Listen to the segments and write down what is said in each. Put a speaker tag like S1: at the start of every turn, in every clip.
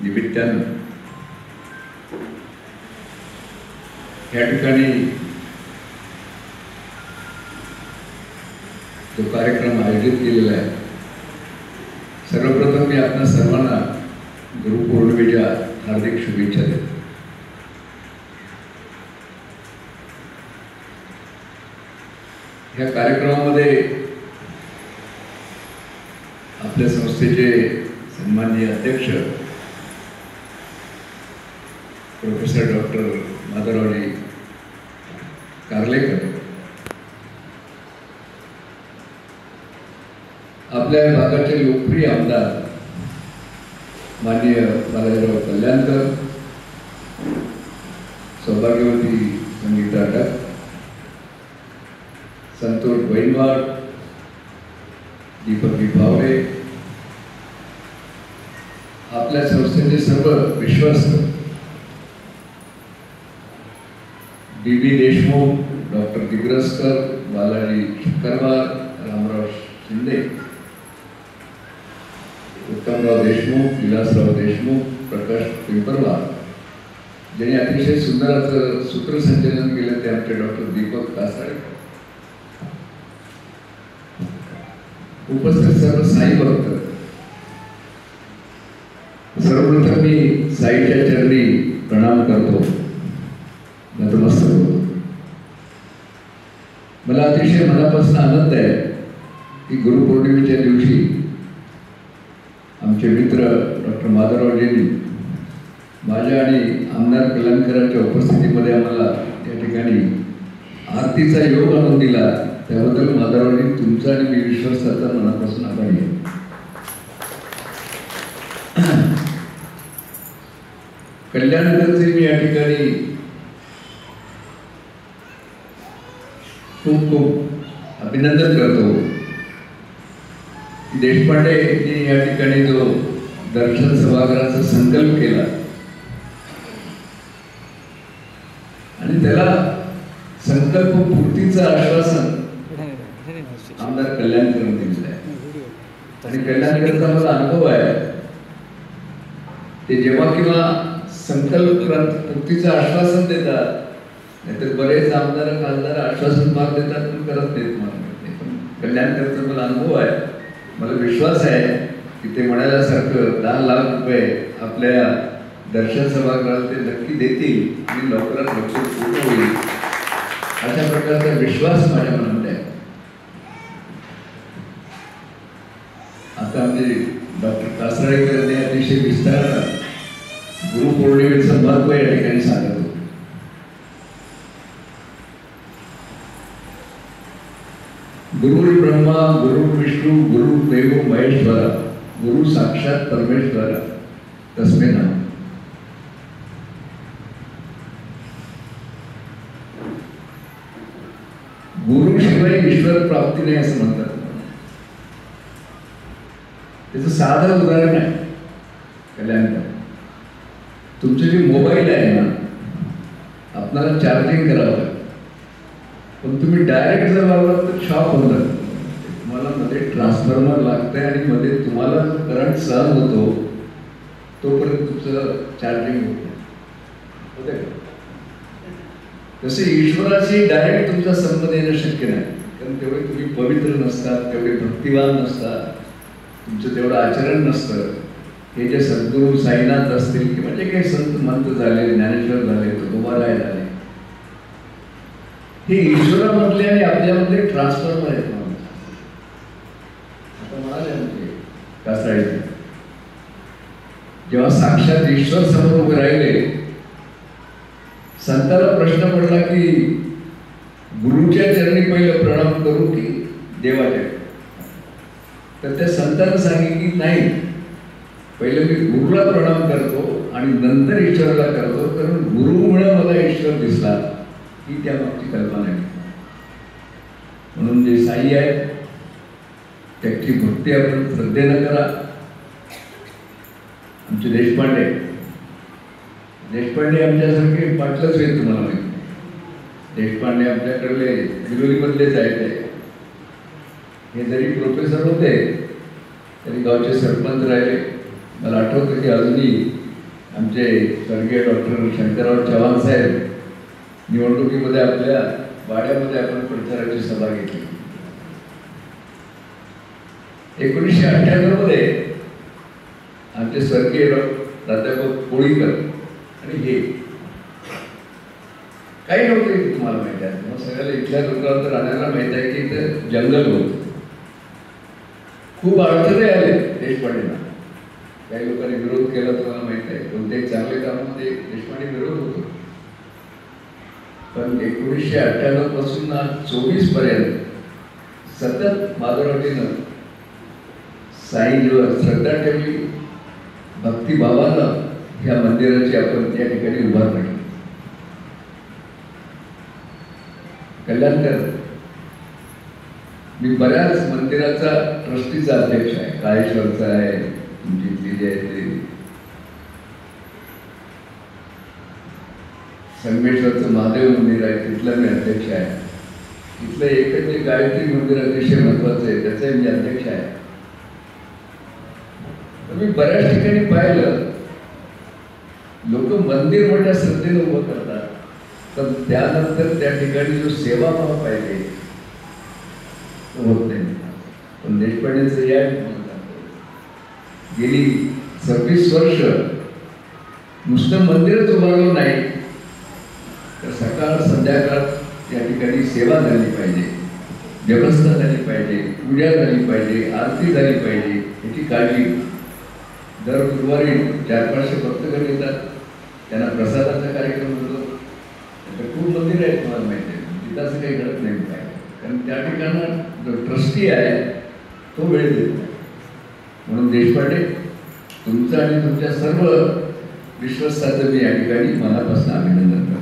S1: निमित्तानं या ठिकाणी जो कार्यक्रम आयोजित केलेला आहे, सर्वप्रथम मी आपल्या सर्वांना गुरुपौर्णिमेच्या हार्दिक शुभेच्छा देतो. या कार्यक्रमामध्ये आपल्या संस्थेचे सन्माननीय अध्यक्ष प्रोफेसर डॉक्टर माधवरावजी कार्लेकर, आपल्या भागाचे लोकप्रिय आमदार माननीय बालाजीराव कल्याणकर, सौभाग्यवती संगीता डक, संतोष बैनवाड, दीपक भावरे, आपल्या संस्थेचे सर्व विश्वस्त डी.बी. देशमुख, डॉक्टर दिग्रसकर, बालाजी शुक्रवार, रामराव शिंदे, उत्तमराव देशमुख, विलासराव देशमुख, प्रकाश पिंपरवार, ज्यांनी अतिशय सुंदर असं सूत्रसंचलन केलं ते आमचे डॉक्टर दीपक कासाळे, उपस्थित सर्व साई भक्त, सर्वप्रथम मी साईच्या चरणी प्रणाम करतो, नतमस्तक होतो. मला अतिशय मनापासून आनंद आहे की गुरुपौर्णिमेच्या दिवशी आमचे मित्र डॉक्टर माधवरावजींनी माझ्या आणि आमदार कल्याणकरांच्या उपस्थितीमध्ये आम्हाला या ठिकाणी आरतीचा योग आणून दिला. त्याबद्दल माधवरावजी तुमचा आणि मी विश्वासाचा मनापासून आभारी आहे. कल्याणकरचे मी या ठिकाणी खूप खूप अभिनंदन करतो. देशपांडे यांनी या ठिकाणी जो दर्शन सभागृहाचा संकल्प केला आणि त्याला संकल्प पूर्तीचं आश्वासन आमदार कल्याणकरांनी दिलेलं आहे आणि कल्याणकरांचा मला अनुभव आहे. ते जेव्हा किंवा संकल्प पूर्तीचं आश्वासन देतात, नाहीतर बरेच आमदार खासदार आश्वासन मार्ग देतात पण करत नाहीत. पण कल्याणकरांचा मला अनुभव आहे. मला विश्वास आहे की ते म्हणाल्यासारखं 10 लाख रुपये आपल्या दर्शन सभागृहाला ते नक्की देतील आणि लवकरात लवकर पूर्ण होईल अशा प्रकारचा विश्वास माझ्या मनात आहे. आता आमचे डॉक्टर कासाळेकर यांनी अतिशय विस्तारानं गुरुपौर्णिमेचं महत्व या ठिकाणी सांगत होते. गुरु ब्रह्मा गुरु विष्णु गुरु देव महेश्वरा गुरु साक्षात परमेश्वरा तस्मै नमः. गुरुशिवाय ईश्वर प्राप्ती नाही असं म्हणतात. त्याचं साधं उदाहरण आहे कल्याणकर. तुमचे जे मोबाईल आहे ना, आपल्याला चार्जिंग करावं लागतं, पण तुम्ही डायरेक्ट जर लावलात तर शॉक होऊन जातं. तुम्हाला मध्ये ट्रान्सफॉर्मर लागतंय आणि मध्ये तुम्हाला जो करंट सहन होतो तोपर्यंत तुमचं चार्जिंग होते का? तसे ईश्वराशी डायरेक्ट तुमचा संबंध येणं शक्य नाही, कारण तेवढे तुम्ही पवित्र नसतात, तेवढे भक्तिवान नसतात, तुमचं तेवढं आचरण नसतं. हे जे सद्गुरू साईनाथ असतील किंवा जे काही संत मंत झाले, ज्ञानेश्वर झाले, तुकोबाराय झाले, हे ईश्वरामधले आणि आपल्यामधले ट्रान्सफॉर्मर आहेत. आता म्हणाले म्हणजे कासाळेकर, जेव्हा साक्षात ईश्वर समोर उभे राहिले, संताला प्रश्न पडला की गुरुच्या चरणी पहिलं प्रणाम करू की देवाच्या? तर त्या संतांना सांगितलं की नाही, पहिले मी गुरुला प्रणाम करतो आणि नंतर ईश्वराला करतो, कारण गुरुमुळे मला ईश्वर दिसला, ही त्या मागची कल्पना आहे. म्हणून जे साई आहेत त्याची भक्ती आपण श्रद्धेनं करा. आमचे देशपांडे आमच्यासारखे पाटलंच आहेत, तुम्हाला माहिती. देशपांडे आपल्याकडले बिलोलीमधलेच आहेत. हे जरी प्रोफेसर होते तरी गावचे सरपंच राहिले. मला आठवतं की अजूनही आमचे स्वर्गीय डॉक्टर शंकरराव चव्हाण साहेब निवडणुकीमध्ये आपल्या वाड्यामध्ये आपण प्रचाराची सभा घेतली. 1998 मध्ये आमचे स्वर्गीय प्राध्यापक कोळीकर आणि हे काही नव्हते. तुम्हाला माहिती आहे, मग सगळ्याला इथल्या लोकांना राहण्याला माहित आहे की इथं जंगल होतं. खूप अडचणी आले देशपांडेंना. काही लोकांनी विरोध केला, तुम्हाला माहित आहे. कोणत्याही चांगल्या कामामध्ये देशपांडे विरोध होतो. पण 1998 पासून 24 पर्यंत सतत माधवरावजीनं साईंवर श्रद्धा ठेवली. भक्तिभावानं ह्या मंदिराची आपण या ठिकाणी उभारणी केली. कल्याणकर, मी बऱ्याच मंदिराचा ट्रस्टीचा अध्यक्ष आहे. काळेश्वरचा आहे, तुमची इथली जी आहे ते संगमेश्वरचं महादेव मंदिर आहे, तिथला मी अध्यक्ष आहे. तिथलं एकच जे गायत्री मंदिर अतिशय महत्वाचं आहे, त्याचाही मी अध्यक्ष आहे. मी बऱ्याच ठिकाणी पाहिलं, लोक मंदिर मोठ्या श्रद्धेने उभं करतात, पण त्यानंतर त्या ठिकाणी जो सेवाभाव पाहिजे तो होत नाही. पण देशपांडेंचं या गेली 26 वर्ष नुसतं मंदिरच उभारलं नाही, तर सकाळ संध्याकाळ या ठिकाणी सेवा झाली पाहिजे, व्यवस्था झाली पाहिजे, पूजा झाली पाहिजे, आरती झाली पाहिजे, याची काळजी. दर गुरुवारी 400-500 भक्तगण येतात, त्यांना प्रसादाचा कार्यक्रम होतो. खूप मंदिर आहेत, तुम्हाला माहिती आहे. तिथं असं काही घडत नाही काय, कारण त्या ठिकाणा जो ट्रस्टी आहे तो वेळ देत नाही. म्हणून देशपांडे, तुमचं आणि तुमच्या सर्व विश्वासाचं मी या ठिकाणी मनापासून अभिनंदन करतो.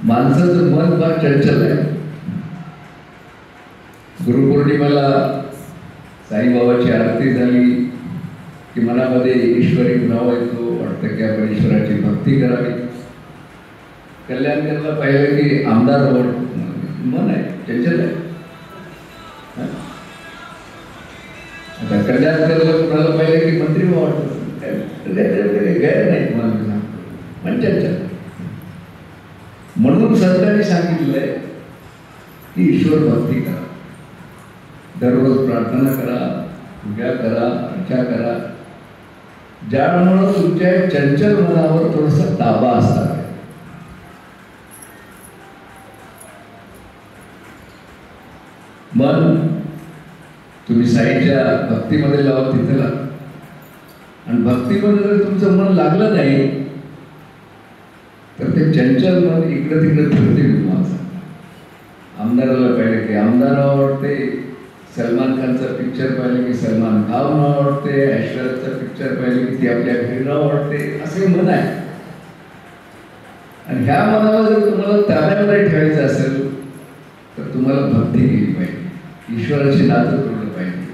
S1: माणसाचं मन फार चंचल आहे. गुरुपौर्णिमेला साईबाबाची आरती झाली की मनामध्ये ईश्वरी भाव येतो, वाटतं की आपण ईश्वराची भक्ती करावी. कल्याणकरला पाहिलं की आमदार मन आहे, चंचल आहे. आता कल्याणकरला कुणाला पाहिलं की मंत्री भाव वाटतं, गैर नाही. तुम्हाला मी सांगतो, मन चंचल. म्हणून संतांनी सांगितलं आहे की ईश्वर भक्ती करा, दररोज प्रार्थना करा, पूजा करा, अर्चा करा, ज्यामुळं तुमच्या चंचल मनावर थोडासा ताबा असणार आहे. मन तुम्ही साईच्या भक्तीमध्ये लावा, तिथे लावा. आणि भक्तीमध्ये जर तुमचं मन लागलं नाही तर ते चंचल मन इकडे तिकडे फिरते. तुम्हाला आमदाराला पाहिलं की आमदार आवडते, सलमान खानचा पिक्चर पाहिलं की सलमान खान आवडते, ऐश्वर्याचा पिक्चर पाहिलं की ती आपल्या घरी आवडते, असे मन आहे. आणि ह्या मनाला जर तुम्हाला ताब्यामध्ये ठेवायचं असेल तर तुम्हाला भक्ती केली पाहिजे, ईश्वराची नातं तोडलं पाहिजे.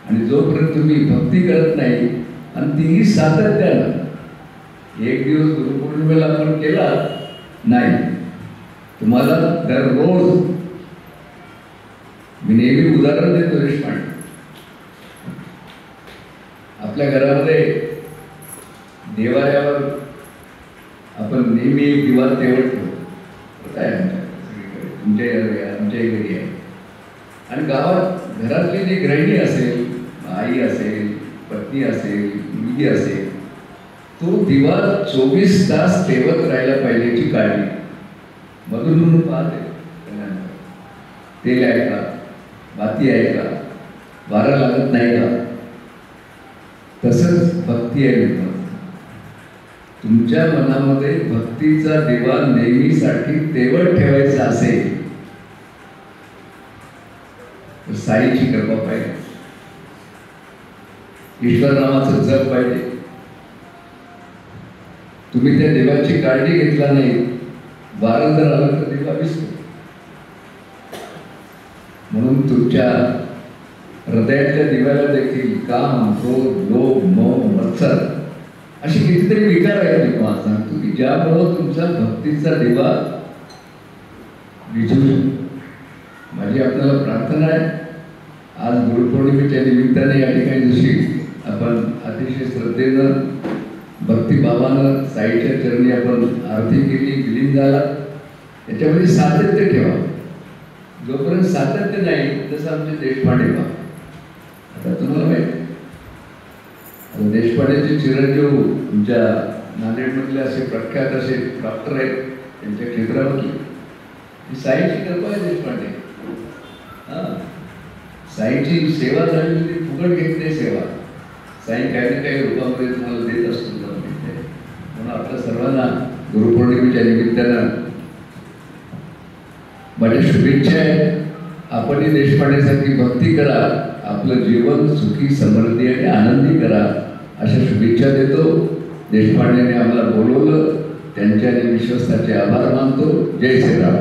S1: आणि जोपर्यंत तुम्ही भक्ती करत नाही, आणि तीही सातत्यानं, एक दिवस गुरुपौर्णिमेला आपण केला नाही, तुम्हाला दररोज, मी नेहमी उदाहरण देतो देशपांडे, आपल्या घरामध्ये देवाऱ्यावर आपण नेहमी एक दिवा तेवढ ठेवतो. काय तुमच्या घरी आहे. आणि गावात घरातली जी गृहिणी असेल, आई असेल, पत्नी असेल, मुलगी असेल, तो दिवा 24 तास तेवत राहायला पाहिजे याची काळजी. मधून पाहते, तेल आहे का, बाती आहे का, वारा लागत नाही का. तसंच भक्ती आहे मित्र. तुमच्या मनामध्ये भक्तीचा दिवा नेहमीसाठी तेवत ठेवायचा असेल तर साईची कृपा पाहिजे, ईश्वर नामाचं जप पाहिजे. तुम्ही त्या देवाची काळजी घेतला नाही, वारं जर आलं तर दिवा विसरू. म्हणून तुमच्या हृदयातल्या दिव्याला देखील काम, क्रोध, लोभ, मोह, मत्सर अशी कितीतरी विकार आहेत. मी तुम्हाला सांगतो की ज्यामुळं तुमचा भक्तीचा दिवा विझू शकतो. माझी आपल्याला प्रार्थना आहे, आज गुरुपौर्णिमेच्या निमित्ताने या ठिकाणी जशी आपण अतिशय श्रद्धेनं भक्तिभावानं साईच्या चरणी आपण आरती केली, विलीन झाला, याच्यामध्ये सातत्य ठेवा. जोपर्यंत सातत्य नाही तसं आमचे देशपांडे पहा. आता तुम्हाला माहिती आता देशपांडेचे चिरंजीव तुमच्या नांदेडमधले असे प्रख्यात असे डॉक्टर आहेत, त्यांच्या क्षेत्रावरती ही साईची कृपा आहे. देशपांडे साईची सेवा झाली ती फुकट घेत नाही. सेवा साई काही ना काही रूपामध्ये तुम्हाला देत असतो. म्हणून आपल्या सर्वांना गुरुपौर्णिमेच्या निमित्तानं माझ्या शुभेच्छा आहे. आपणही देशपांडेसारखी भक्ती करा, आपलं जीवन सुखी समृद्धी आणि आनंदी करा अशा शुभेच्छा देतो. देशपांडेने आम्हाला बोलवलं, त्यांच्या आणि विश्वासाचे आभार मानतो. जय श्रीराम.